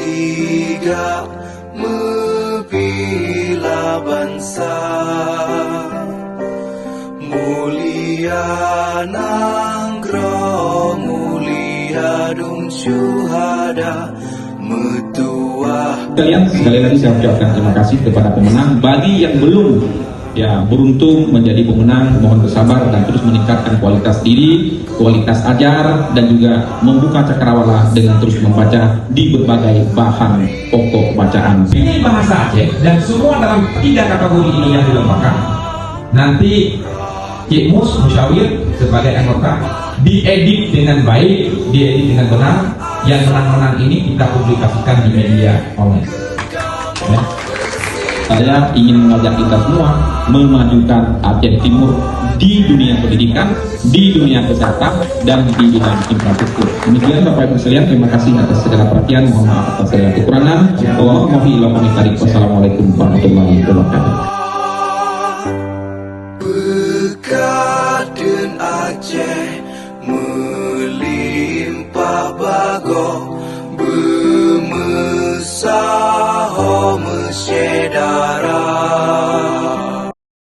tiga membela bangsa, mulia nangro mulia dung syuhada metuah. Sekali lagi saya ucapkan terima kasih kepada pemenang. Bagi yang belum beruntung menjadi pemenang, mohon bersabar dan terus meningkatkan kualitas diri, kualitas ajar, dan juga membuka cakrawala dengan terus membaca di berbagai bahan pokok bacaan. Ini bahasa Aceh dan semua dalam 3 kategori ini yang dilombakan. Nanti Cik Mus Musyawir sebagai anggota diedit dengan baik, diedit dengan benar. Yang menang-menang ini kita publikasikan di media online. Ya. Saya ingin mengajak kita semua memajukan Aceh Timur di dunia pendidikan, di dunia kesehatan, dan di bidang infrastruktur. Demikian Bapak Ibu sekalian, terima kasih atas segala perhatian. Mohon maaf atas segala kekurangan. Wassalamualaikum warahmatullahi wabarakatuh.